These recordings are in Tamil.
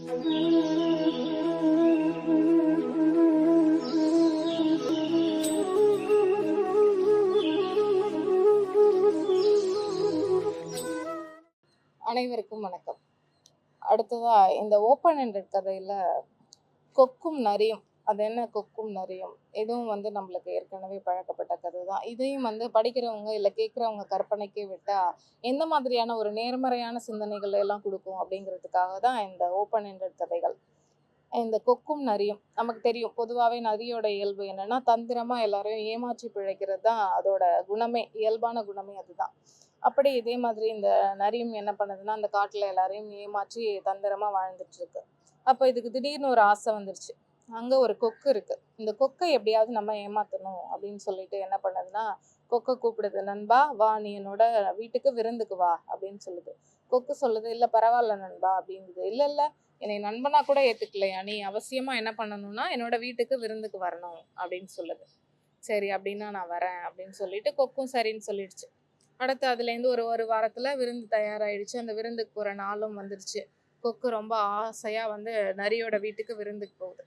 அனைவருக்கும் வணக்கம். அடுத்ததா இந்த ஓப்பன் எண்டட் கதையில கொக்கும் நரியும், அது என்ன கொக்கும் நரியும், இதுவும் நம்மளுக்கு ஏற்கனவே பழக்கப்பட்ட கதை தான். இதையும் படிக்கிறவங்க இல்லை கேட்குறவங்க கற்பனைக்கே விட்டா எந்த மாதிரியான ஒரு நேர்மறையான சிந்தனைகள் எல்லாம் கொடுக்கும் அப்படிங்கிறதுக்காக தான் இந்த ஓப்பன் எண்டட் கதைகள். இந்த கொக்கும் நரியும் நமக்கு தெரியும். பொதுவாகவே நரியோட இயல்பு என்னன்னா, தந்திரமா எல்லாரையும் ஏமாற்றி பிழைக்கிறது தான் அதோட குணமே, இயல்பான குணமே அதுதான். அப்படி இதே மாதிரி இந்த நரியும் என்ன பண்ணுதுன்னா, அந்த காட்டுல எல்லாரையும் ஏமாற்றி தந்திரமா வாழ்ந்துட்டு இருக்கு. அப்போ இதுக்கு திடீர்னு ஒரு ஆசை வந்துருச்சு. அங்க ஒரு கொக்கு இருக்கு. இந்த கொக்கை எப்படியாவது நம்ம ஏமாத்தணும் அப்படின்னு சொல்லிட்டு என்ன பண்ணுதுன்னா, கொக்கை கூப்பிடுது. நண்பா வா, நீ என்னோட வீட்டுக்கு விருந்துக்கு வா அப்படின்னு சொல்லுது. கொக்கு சொல்லுது, இல்ல பரவாயில்ல நண்பா அப்படிங்குது. இல்ல இல்ல, என்னை நண்பனா கூட ஏத்துக்கலையா, நீ அவசியமா என்ன பண்ணணும்னா என்னோட வீட்டுக்கு விருந்துக்கு வரணும் அப்படின்னு சொல்லுது. சரி அப்படின்னா நான் வரேன் அப்படின்னு சொல்லிட்டு கொக்கும் சரின்னு சொல்லிடுச்சு. அடுத்து அதுலேருந்து ஒரு ஒரு வாரத்துல விருந்து தயாராயிடுச்சு. அந்த விருந்துக்கு போற நாளும் வந்துருச்சு. கொக்கு ரொம்ப ஆசையா நரியோட வீட்டுக்கு விருந்துக்கு போகுது.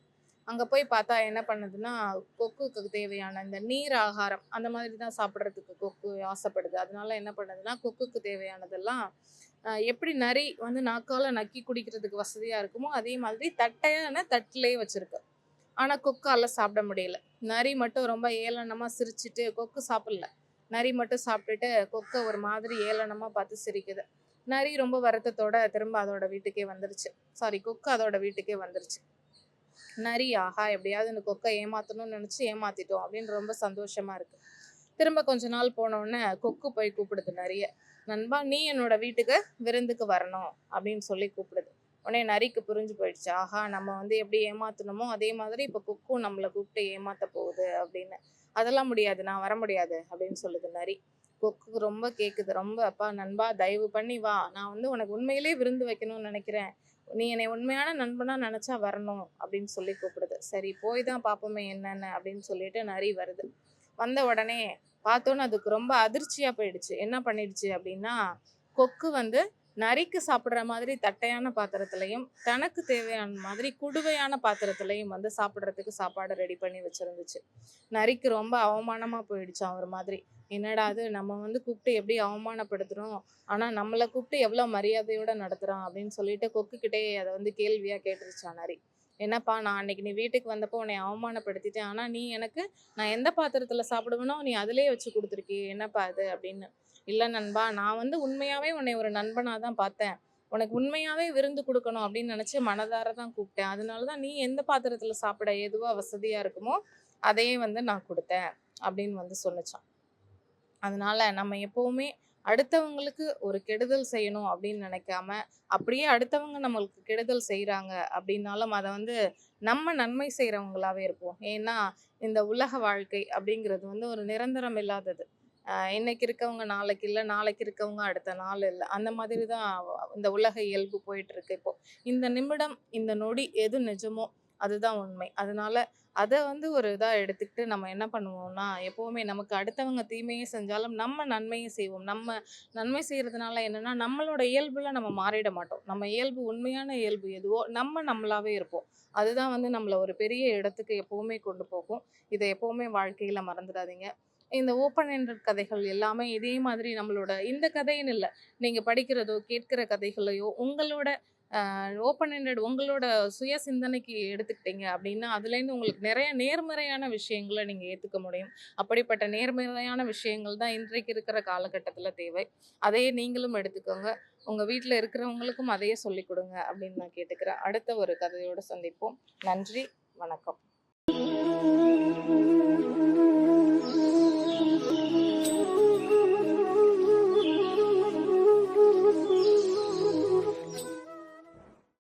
அங்க போய் பார்த்தா என்ன பண்ணுதுன்னா, கொக்குக்கு தேவையான இந்த நீர் ஆகாரம் அந்த மாதிரி தான் சாப்பிட்றதுக்கு கொக்கு ஆசைப்படுது. அதனால என்ன பண்ணுதுன்னா, கொக்குக்கு தேவையானதெல்லாம் எப்படி நரி நாக்கால நக்கி குடிக்கிறதுக்கு வசதியா இருக்குமோ அதே மாதிரி தட்டையான தட்டிலேயே வச்சிருக்கு. ஆனா கொக்கால சாப்பிட முடியல. நரி மட்டும் ரொம்ப ஏளனமா சிரிச்சுட்டு, கொக்கு சாப்பிடல. நரி மட்டும் சாப்பிட்டுட்டு கொக்க ஒரு மாதிரி ஏளனமா பார்த்து சிரிக்குது. நரி ரொம்ப வருத்தத்தோட திரும்ப அதோட வீட்டுக்கே வந்துருச்சு. சாரி, கொக்கு அதோட வீட்டுக்கே வந்துருச்சு. நரி ஆஹா எப்படியாவது இந்த கொக்கை ஏமாத்தணும்னு நினைச்சு ஏமாத்திட்டோம் அப்படின்னு ரொம்ப சந்தோஷமா இருக்கு. திரும்ப கொஞ்ச நாள் போன உடனே கொக்கு போய் கூப்பிடுது நரிய. நண்பா, நீ என்னோட வீட்டுக்கு விருந்துக்கு வரணும் அப்படின்னு சொல்லி கூப்பிடுது. உடனே நரிக்கு புரிஞ்சு போயிடுச்சு. ஆஹா, நம்ம எப்படி ஏமாத்தணுமோ அதே மாதிரி இப்ப கொக்கும் நம்மளை கூப்பிட்டு ஏமாத்த போகுது அப்படின்னு. அதெல்லாம் முடியாது, நான் வர முடியாது அப்படின்னு சொல்லுது நரி. கொக்கு ரொம்ப கேக்குது. ரொம்ப, அப்பா நண்பா தயவு பண்ணி வா, நான் உனக்கு உண்மையிலேயே விருந்து வைக்கணும்னு நினைக்கிறேன், நீ என்னை உண்மையான நண்பனா நினைச்சா வரணும் அப்படின்னு சொல்லி கூப்பிடுது. சரி போய் தான் பார்ப்போமே என்னன்னு அப்படின்னு சொல்லிட்டு நரி வருது. வந்த உடனே பார்த்தோன்னு அதுக்கு ரொம்ப அதிர்ச்சியா போயிடுச்சு. என்ன பண்ணிடுச்சு அப்படின்னா, கொக்கு நரிக்கு சாப்பிட்ற மாதிரி தட்டையான பாத்திரத்திலையும், தனக்கு தேவையான மாதிரி குடுவையான பாத்திரத்திலையும் சாப்பிட்றதுக்கு சாப்பாடு ரெடி பண்ணி வச்சிருந்துச்சு. நரிக்கு ரொம்ப அவமானமா போயிடுச்சான் ஒரு மாதிரி. என்னடா அது, நம்ம கூப்பிட்டு எப்படி அவமானப்படுத்துறோம், ஆனா நம்மளை கூப்பிட்டு எவ்வளவு மரியாதையோட நடத்துறான் அப்படின்னு சொல்லிட்டு கொக்குக்கிட்டே அதை கேள்வியா கேட்டுருச்சான் நரி. என்னப்பா, நான் அன்னைக்கு நீ வீட்டுக்கு வந்தப்போ உன்னை அவமானப்படுத்திட்டேன், ஆனா நீ எனக்கு நான் எந்த பாத்திரத்துல சாப்பிடுவேனோ நீ அதிலே வச்சு கொடுத்துருக்கியே, என்னப்பா அது அப்படின்னு. இல்ல நண்பா, நான் உண்மையாவே உன்னை ஒரு நண்பனா தான் பார்த்தேன், உனக்கு உண்மையாவே விருந்து கொடுக்கணும் அப்படின்னு நினைச்சு மனதார தான் கூப்பிட்டேன், அதனாலதான் நீ எந்த பாத்திரத்துல சாப்பிட எதுவா வசதியா இருக்குமோ அதையே நான் கொடுத்தேன் அப்படின்னு சொன்னிச்சான். அதனால நம்ம எப்பவுமே அடுத்தவங்களுக்கு ஒரு கெடுதல் செய்யணும் அப்படின்னு நினைக்காம, அப்படியே அடுத்தவங்க நம்மளுக்கு கெடுதல் செய்யறாங்க அப்படின்னாலும் அதை நம்ம நன்மை செய்யறவங்களாவே இருப்போம். ஏன்னா இந்த உலக வாழ்க்கை அப்படிங்கிறது ஒரு நிரந்தரம் இல்லாதது. இன்னைக்கு இருக்கவங்க நாளைக்கு இல்லை, நாளைக்கு இருக்கவங்க அடுத்த நாள் இல்லை, அந்த மாதிரி தான் இந்த உலக இயல்பு போயிட்டு இருக்கு இப்போ. இந்த நிமிடம் இந்த நொடி எது நிஜமோ அதுதான் உண்மை. அதனால அதை ஒரு இதாக எடுத்துக்கிட்டு நம்ம என்ன பண்ணுவோம்னா, எப்போவுமே நமக்கு அடுத்தவங்க தீமையை செஞ்சாலும் நம்ம நன்மையை செய்வோம். நம்ம நன்மை செய்கிறதுனால என்னென்னா, நம்மளோட இயல்புல நம்ம மாறிட மாட்டோம். நம்ம இயல்பு, உண்மையான இயல்பு எதுவோ நம்ம நம்மளாவே இருப்போம். அதுதான் நம்மளை ஒரு பெரிய இடத்துக்கு எப்போவுமே கொண்டு போகும். இதை எப்போவுமே வாழ்க்கையில் மறந்துடாதீங்க. இந்த ஓப்பன் எண்டட் கதைகள் எல்லாமே இதே மாதிரி நம்மளோட இந்த கதைன்னு இல்லை, நீங்கள் படிக்கிறதோ கேட்கிற கதைகளையோ உங்களோட ஓப்பன் எண்டட் உங்களோட சுய சிந்தனைக்கு எடுத்துக்கிட்டீங்க அப்படின்னா அதுலேருந்து உங்களுக்கு நிறைய நேர்மறையான விஷயங்களை நீங்கள் ஏற்றுக்க முடியும். அப்படிப்பட்ட நேர்மறையான விஷயங்கள் தான் இன்றைக்கு இருக்கிற காலகட்டத்தில் தேவை. அதையே நீங்களும் எடுத்துக்கோங்க. உங்கள் வீட்டில் இருக்கிறவங்களுக்கும் அதையே சொல்லிக் கொடுங்க அப்படின்னு நான் கேட்டுக்கிறேன். அடுத்த ஒரு கதையோடு சந்திப்போம். நன்றி, வணக்கம்.